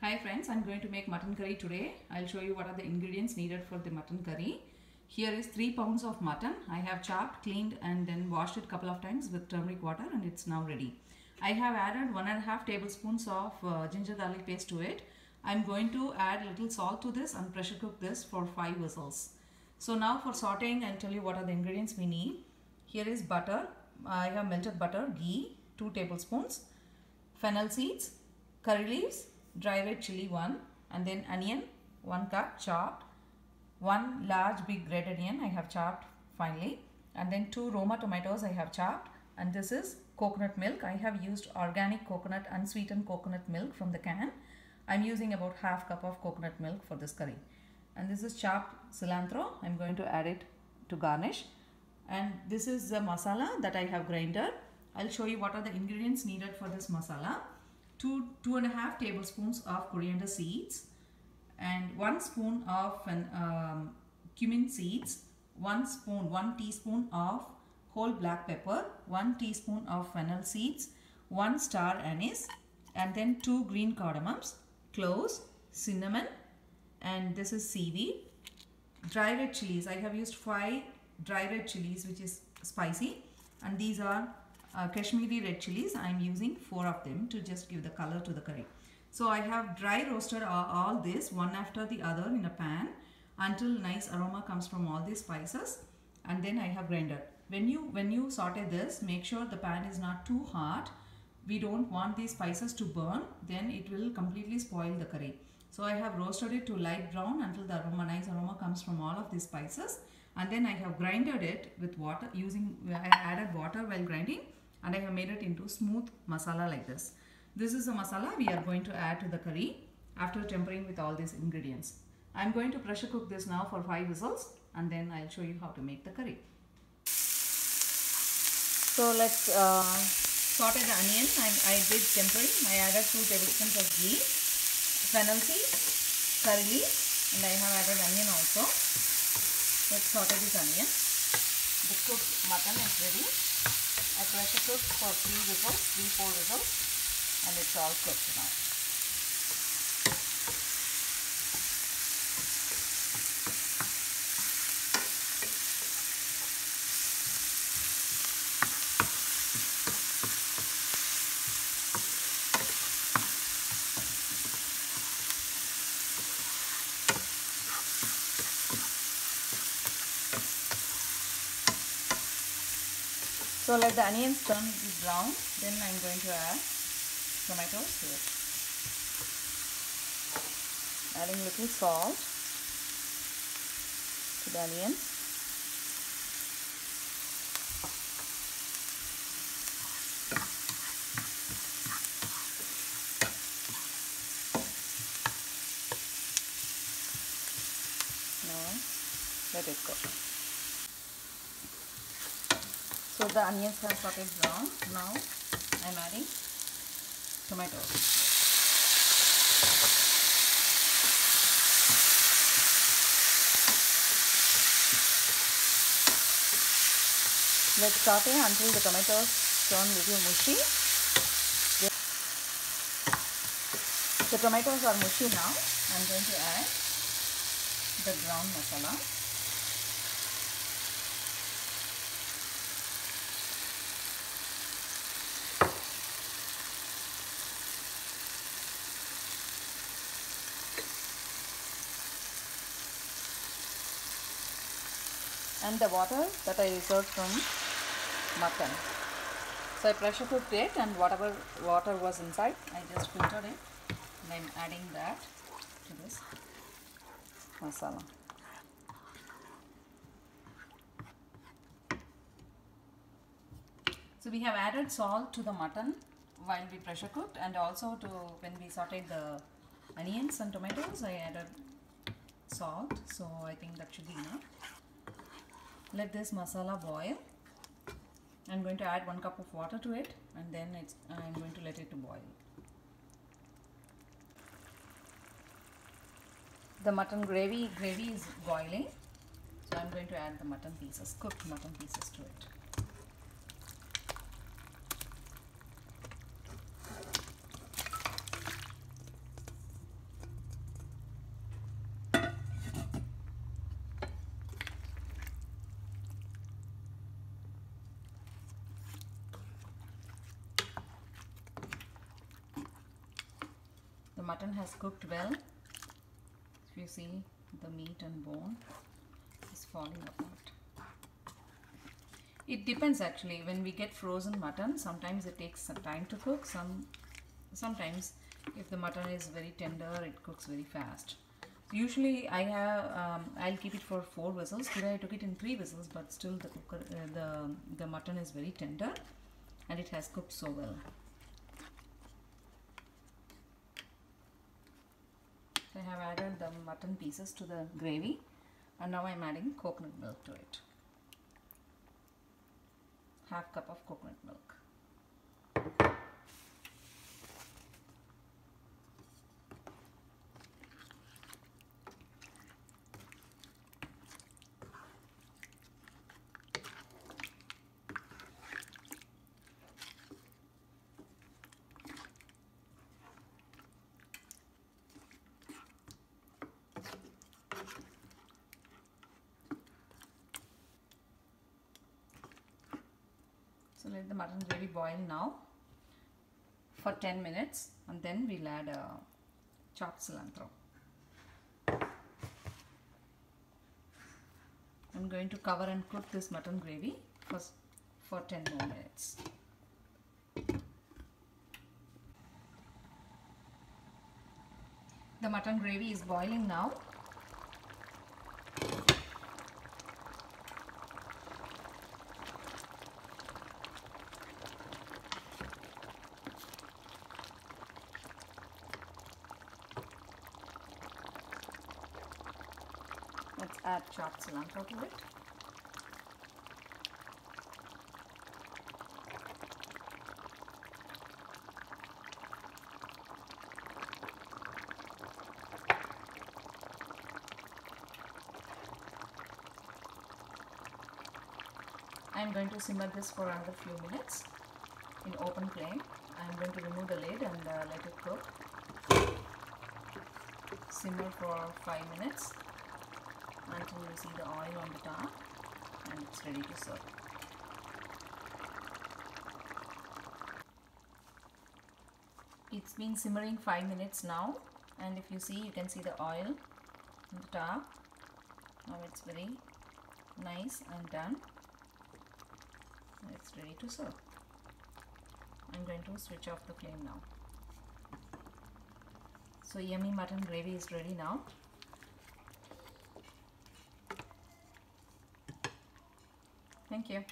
Hi friends, I'm going to make mutton curry today. I'll show you what are the ingredients needed for the mutton curry. Here is 3 pounds of mutton. I have chopped, cleaned and then washed it a couple of times with turmeric water and it's now ready. I have added 1.5 tablespoons of ginger garlic paste to it. I'm going to add little salt to this and pressure cook this for 5 whistles. So now for sauteing, I'll tell you what are the ingredients we need. Here is butter. I have melted butter, ghee, 2 tablespoons, fennel seeds, curry leaves, dry red chili 1, and then onion 1 cup chopped, 1 large big red onion I have chopped finely, and then 2 Roma tomatoes I have chopped, and this is coconut milk. I have used organic coconut unsweetened coconut milk from the can. I'm using about half cup of coconut milk for this curry. And this is chopped cilantro. I'm going to add it to garnish. And this is the masala that I have grinded. I'll show you what are the ingredients needed for this masala. 2.5 tablespoons of coriander seeds and 1 spoon of cumin seeds, 1 teaspoon of whole black pepper, 1 teaspoon of fennel seeds, 1 star anise, and then 2 green cardamoms, cloves, cinnamon, and this is seaweed. Dry red chilies. I have used 5 dry red chilies which is spicy, and these are Kashmiri red chilies. I am using 4 of them to just give the color to the curry. So I have dry roasted all this one after the other in a pan until nice aroma comes from all these spices, and then I have grinded. When you saute this, make sure the pan is not too hot. We don't want these spices to burn, then it will completely spoil the curry. So I have roasted it to light brown until the nice aroma comes from all of these spices, and then I have grinded it with water. I added water while grinding, and I have made it into smooth masala like this. This is the masala we are going to add to the curry after tempering with all these ingredients. I am going to pressure cook this now for 5 whistles, and then I'll show you how to make the curry. So let's saute the onion. I did tempering. I added 2 tablespoons of ghee, fennel seeds, curry leaves, and I have added onion also. Let's saute this onion. The cooked mutton is ready. I pressure cooked for 3-4 whistles, and it's all cooked now. So let the onions turn brown, then I am going to add tomatoes to it. Adding little salt to the onions. Now let it cook. So the onions have started brown. Now I am adding tomatoes. Let's saute until the tomatoes turn little mushy. The tomatoes are mushy now. I am going to add the brown masala. And the water that I reserved from mutton. So I pressure cooked it, and whatever water was inside, I just filtered it, and I'm adding that to this masala. So we have added salt to the mutton while we pressure cooked, and also when we sauteed the onions and tomatoes, I added salt. So I think that should be enough. Let this masala boil. I'm going to add 1 cup of water to it, and then I'm going to let it to boil. The mutton gravy is boiling, so I'm going to add the mutton pieces, cooked mutton pieces to it. The mutton has cooked well. If you see, the meat and bone is falling apart. It depends actually. When we get frozen mutton, sometimes it takes some time to cook. Sometimes if the mutton is very tender, it cooks very fast. Usually I'll keep it for 4 whistles. Today I took it in 3 whistles, but still the mutton is very tender and it has cooked so well. So I have added the mutton pieces to the gravy, and now I'm adding coconut milk to it. Half cup of coconut milk. So let the mutton gravy boil now for 10 minutes, and then we'll add chopped cilantro. I'm going to cover and cook this mutton gravy for 10 more minutes. The mutton gravy is boiling now. Let's add chopped cilantro to it. I'm going to simmer this for another few minutes in open flame. I'm going to remove the lid and let it cook. Simmer for 5 minutes until you see the oil on the top, and it's ready to serve. It's been simmering 5 minutes now, and if you see, you can see the oil on the top. Now it's very nice and done. It's ready to serve. I'm going to switch off the flame now. So yummy mutton gravy is ready now. Thank you.